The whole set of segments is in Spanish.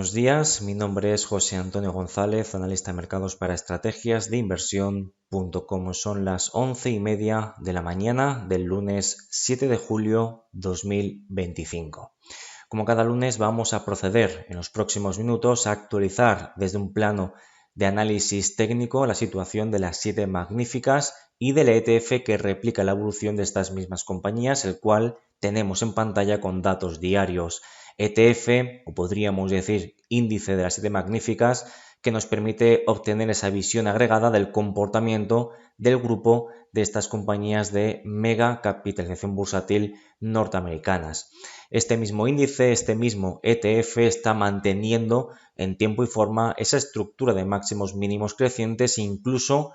Buenos días, mi nombre es José Antonio González, analista de mercados para estrategias de inversión.com. Son las 11:30 de la mañana del lunes 7 de julio 2025. Como cada lunes vamos a proceder en los próximos minutos a actualizar desde un plano de análisis técnico la situación de las 7 magníficas y del ETF que replica la evolución de estas mismas compañías, el cual tenemos en pantalla con datos diarios. ETF, o podríamos decir índice de las 7 magníficas, que nos permite obtener esa visión agregada del comportamiento del grupo de estas compañías de mega capitalización bursátil norteamericanas. Este mismo índice, este mismo ETF está manteniendo en tiempo y forma esa estructura de máximos mínimos crecientes, incluso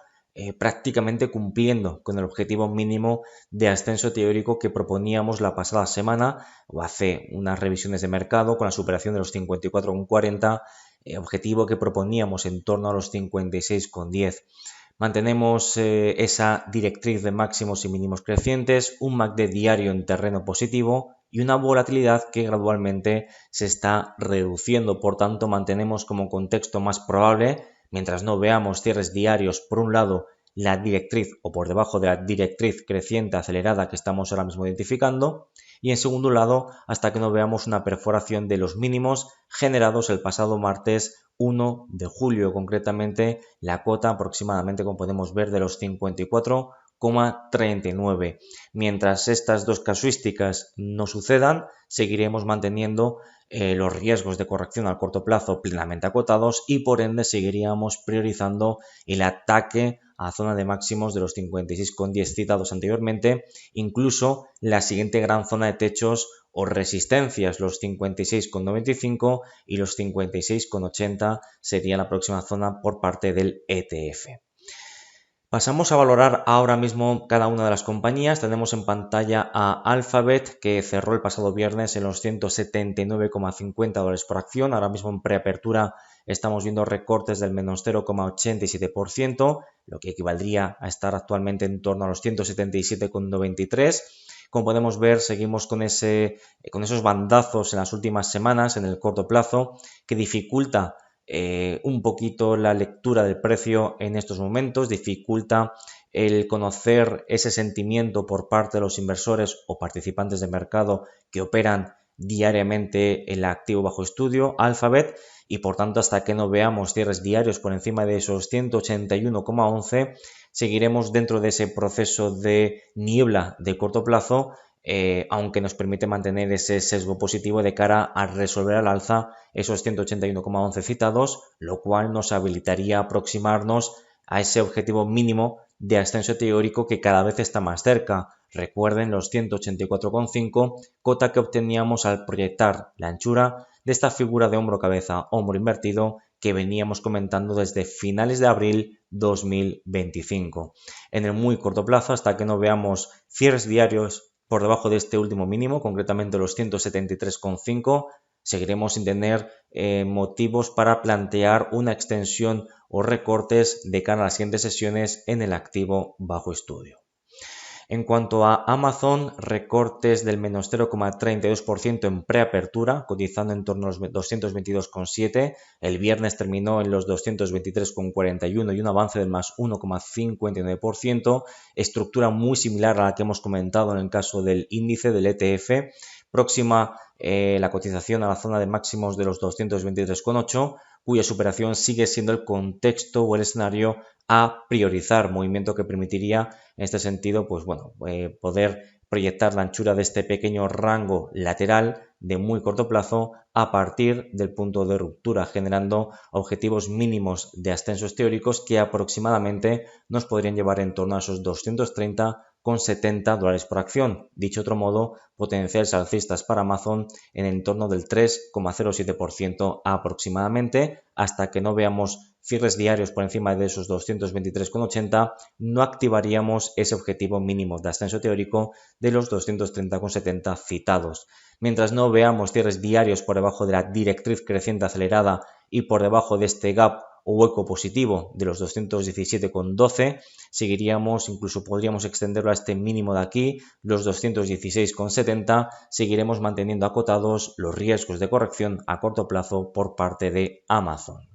prácticamente cumpliendo con el objetivo mínimo de ascenso teórico que proponíamos la pasada semana o hace unas revisiones de mercado con la superación de los 54,40, objetivo que proponíamos en torno a los 56,10. Mantenemos esa directriz de máximos y mínimos crecientes, un MACD diario en terreno positivo y una volatilidad que gradualmente se está reduciendo. Por tanto, mantenemos como contexto más probable, mientras no veamos cierres diarios, por un lado, la directriz o por debajo de la directriz creciente acelerada que estamos ahora mismo identificando, y en segundo lado, hasta que no veamos una perforación de los mínimos generados el pasado martes 1 de julio, concretamente la cota aproximadamente, como podemos ver, de los 54,39. Mientras estas dos casuísticas no sucedan, seguiremos manteniendo los riesgos de corrección al corto plazo plenamente acotados y por ende seguiríamos priorizando el ataque a la zona de máximos de los 56,10 citados anteriormente, incluso la siguiente gran zona de techos o resistencias, los 56,95 y los 56,80 sería la próxima zona por parte del ETF. Pasamos a valorar ahora mismo cada una de las compañías. Tenemos en pantalla a Alphabet, que cerró el pasado viernes en los $179,50 por acción. Ahora mismo en preapertura estamos viendo recortes del menos 0,87%, lo que equivaldría a estar actualmente en torno a los 177,93. Como podemos ver, seguimos con esos bandazos en las últimas semanas en el corto plazo que dificulta un poquito la lectura del precio en estos momentos, dificulta el conocer ese sentimiento por parte de los inversores o participantes de mercado que operan diariamente el activo bajo estudio, Alphabet, y por tanto hasta que no veamos cierres diarios por encima de esos 181,11 seguiremos dentro de ese proceso de niebla de corto plazo, aunque nos permite mantener ese sesgo positivo de cara a resolver al alza esos 181,11 citados, lo cual nos habilitaría a aproximarnos a ese objetivo mínimo de ascenso teórico que cada vez está más cerca. Recuerden los 184,5, cota que obteníamos al proyectar la anchura de esta figura de hombro-cabeza-hombro invertido que veníamos comentando desde finales de abril 2025. En el muy corto plazo, hasta que no veamos cierres diarios por debajo de este último mínimo, concretamente los 173,5, seguiremos sin tener motivos para plantear una extensión o recortes de cara a las siguientes sesiones en el activo bajo estudio. En cuanto a Amazon, recortes del menos 0,32% en preapertura, cotizando en torno a los 222,7. El viernes terminó en los 223,41 y un avance del más 1,59%. Estructura muy similar a la que hemos comentado en el caso del índice del ETF. Próxima la cotización a la zona de máximos de los 223,8, cuya superación sigue siendo el contexto o el escenario a priorizar, movimiento que permitiría en este sentido poder proyectar la anchura de este pequeño rango lateral de muy corto plazo a partir del punto de ruptura, generando objetivos mínimos de ascensos teóricos que aproximadamente nos podrían llevar en torno a esos 230,70 dólares por acción. Dicho otro modo, potenciales alcistas para Amazon en el entorno del 3,07% aproximadamente, hasta que no veamos cierres diarios por encima de esos 223,80, no activaríamos ese objetivo mínimo de ascenso teórico de los 230,70 citados. Mientras no veamos cierres diarios por debajo de la directriz creciente acelerada y por debajo de este gap o hueco positivo de los 217,12, seguiríamos, incluso podríamos extenderlo a este mínimo de aquí, los 216,70, seguiremos manteniendo acotados los riesgos de corrección a corto plazo por parte de Amazon.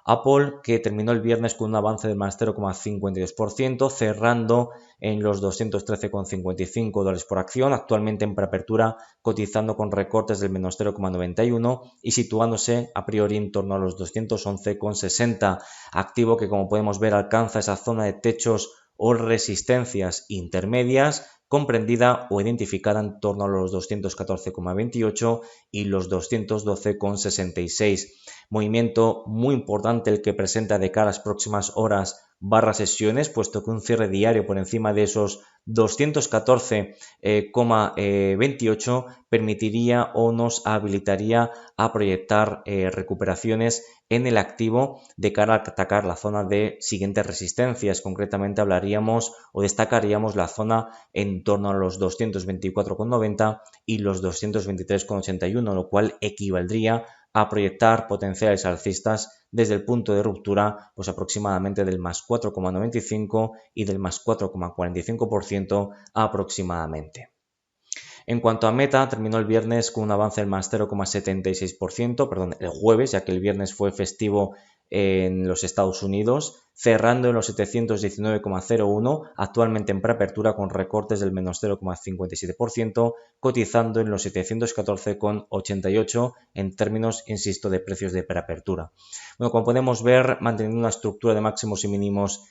Apple, que terminó el viernes con un avance del más 0,52%, cerrando en los $213,55 por acción, actualmente en preapertura cotizando con recortes del menos 0,91 y situándose a priori en torno a los 211,60, activo que, como podemos ver, alcanza esa zona de techos o resistencias intermedias comprendida o identificada en torno a los 214,28 y los 212,66. Movimiento muy importante el que presenta de cara a las próximas horas / sesiones, puesto que un cierre diario por encima de esos 214,28 permitiría o nos habilitaría a proyectar recuperaciones en el activo de cara a atacar la zona de siguientes resistencias. Concretamente hablaríamos o destacaríamos la zona en torno a los 224,90 y los 223,81, lo cual equivaldría a proyectar potenciales alcistas desde el punto de ruptura pues aproximadamente del más 4,95 y del más 4,45% aproximadamente. En cuanto a Meta, terminó el viernes con un avance del más 0,76%, perdón, el jueves, ya que el viernes fue festivo en los Estados Unidos, cerrando en los 719,01, actualmente en preapertura con recortes del menos 0,57%, cotizando en los 714,88 en términos, insisto, de precios de preapertura. Bueno, como podemos ver, manteniendo una estructura de máximos y mínimos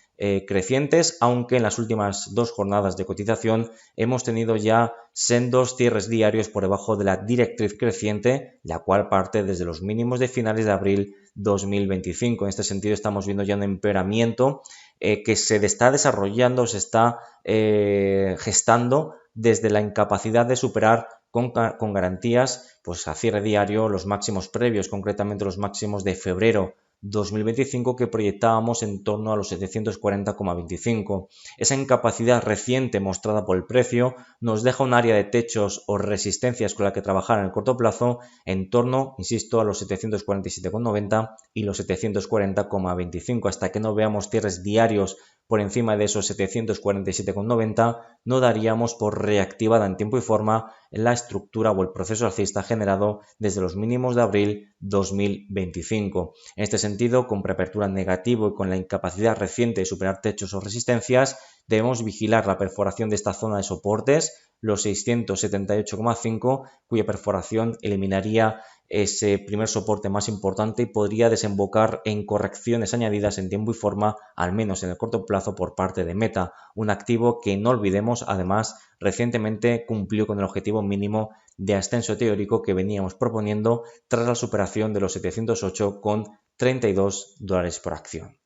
crecientes, aunque en las últimas 2 jornadas de cotización hemos tenido ya sendos cierres diarios por debajo de la directriz creciente, la cual parte desde los mínimos de finales de abril 2025. En este sentido estamos viendo ya un empeoramiento que se está desarrollando, se está gestando desde la incapacidad de superar con garantías pues a cierre diario los máximos previos, concretamente los máximos de febrero 2025 que proyectábamos en torno a los 740,25. Esa incapacidad reciente mostrada por el precio nos deja un área de techos o resistencias con la que trabajar en el corto plazo en torno, insisto, a los 747,90 y los 740,25. Hasta que no veamos cierres diarios por encima de esos 747,90, no daríamos por reactivada en tiempo y forma la estructura o el proceso alcista generado desde los mínimos de abril 2025. En este sentido, con preapertura negativo y con la incapacidad reciente de superar techos o resistencias, debemos vigilar la perforación de esta zona de soportes, los 678,5, cuya perforación eliminaría ese primer soporte más importante y podría desembocar en correcciones añadidas en tiempo y forma, al menos en el corto plazo, por parte de Meta, un activo que, no olvidemos, además recientemente cumplió con el objetivo mínimo de ascenso teórico que veníamos proponiendo tras la superación de los 708,32 dólares por acción.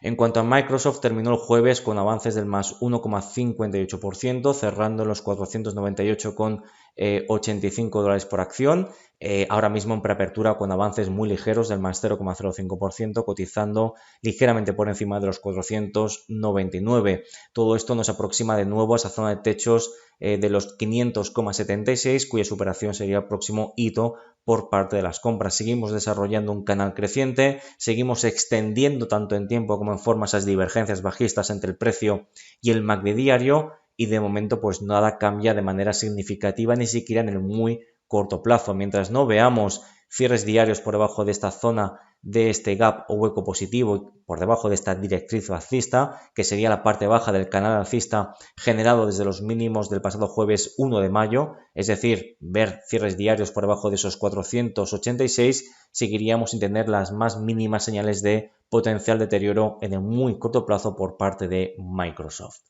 En cuanto a Microsoft, terminó el jueves con avances del más 1,58%, cerrando en los 498,85 dólares por acción, ahora mismo en preapertura con avances muy ligeros del más 0,05%, cotizando ligeramente por encima de los 499. Todo esto nos aproxima de nuevo a esa zona de techos de los 500,76, cuya superación sería el próximo hito por parte de las compras. Seguimos desarrollando un canal creciente, seguimos extendiendo tanto en tiempo como en forma esas divergencias bajistas entre el precio y el MACD diario, y de momento pues nada cambia de manera significativa, ni siquiera en el muy corto plazo. Mientras no veamos cierres diarios por debajo de esta zona de este gap o hueco positivo, por debajo de esta directriz alcista, que sería la parte baja del canal alcista generado desde los mínimos del pasado jueves 1 de mayo, es decir, ver cierres diarios por debajo de esos 486, seguiríamos sin tener las más mínimas señales de potencial deterioro en el muy corto plazo por parte de Microsoft.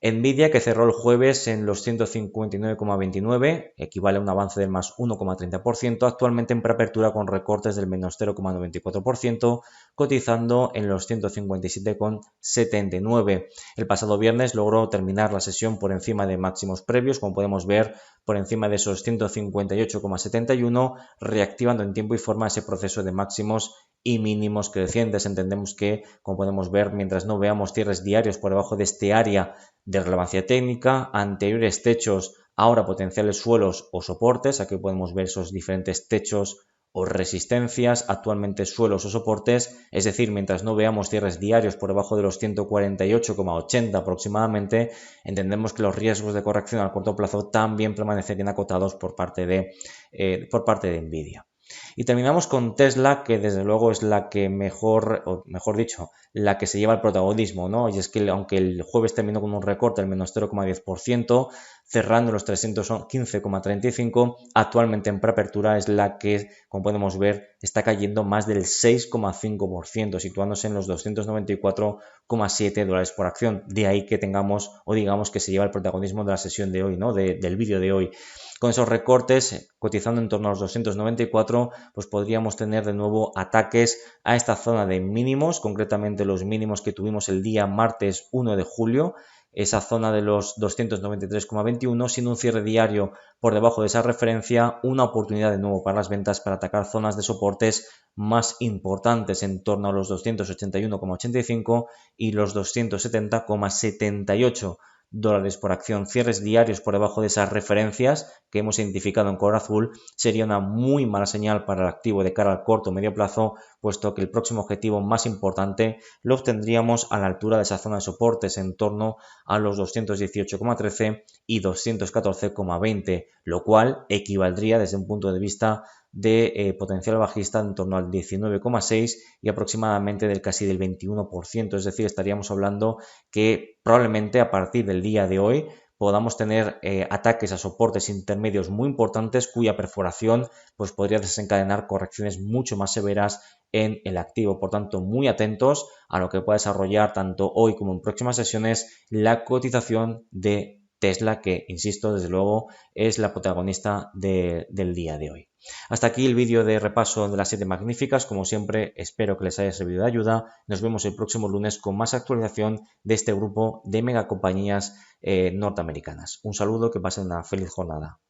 Nvidia, que cerró el jueves en los 159,29, equivale a un avance del más 1,30%, actualmente en preapertura con recortes del menos 0,94%, cotizando en los 157,79. El pasado viernes logró terminar la sesión por encima de máximos previos, como podemos ver, por encima de esos 158,71, reactivando en tiempo y forma ese proceso de máximos y mínimos crecientes. Entendemos que, como podemos ver, mientras no veamos cierres diarios por debajo de este área de relevancia técnica, anteriores techos, ahora potenciales suelos o soportes, aquí podemos ver esos diferentes techos o resistencias, actualmente suelos o soportes, es decir, mientras no veamos cierres diarios por debajo de los 148,80 aproximadamente, entendemos que los riesgos de corrección a corto plazo también permanecerían acotados por parte de Nvidia. Y terminamos con Tesla, que desde luego es la que mejor dicho, la que se lleva el protagonismo, ¿no? Y es que aunque el jueves terminó con un recorte del menos 0,10%, cerrando los 315,35, actualmente en preapertura es la que, como podemos ver, está cayendo más del 6,5%, situándose en los 294,7 dólares por acción. De ahí que tengamos o digamos que se lleva el protagonismo de la sesión de hoy, ¿no? Del vídeo de hoy. Con esos recortes, cotizando en torno a los 294, pues podríamos tener de nuevo ataques a esta zona de mínimos, concretamente los mínimos que tuvimos el día martes 1 de julio, esa zona de los 293,21, siendo un cierre diario por debajo de esa referencia, una oportunidad de nuevo para las ventas para atacar zonas de soportes más importantes en torno a los 281,85 y los 270,78 dólares por acción. Cierres diarios por debajo de esas referencias que hemos identificado en color azul sería una muy mala señal para el activo de cara al corto o medio plazo, puesto que el próximo objetivo más importante lo obtendríamos a la altura de esa zona de soportes en torno a los 218,13 y 214,20, lo cual equivaldría desde un punto de vista de potencial bajista en torno al 19,6 y aproximadamente casi del 21%, es decir, estaríamos hablando que probablemente a partir del día de hoy podamos tener ataques a soportes intermedios muy importantes cuya perforación pues podría desencadenar correcciones mucho más severas en el activo. Por tanto, muy atentos a lo que pueda desarrollar tanto hoy como en próximas sesiones la cotización de Tesla, que, insisto, desde luego es la protagonista del día de hoy. Hasta aquí el vídeo de repaso de las 7 magníficas. Como siempre, espero que les haya servido de ayuda. Nos vemos el próximo lunes con más actualización de este grupo de megacompañías norteamericanas. Un saludo, que pasen una feliz jornada.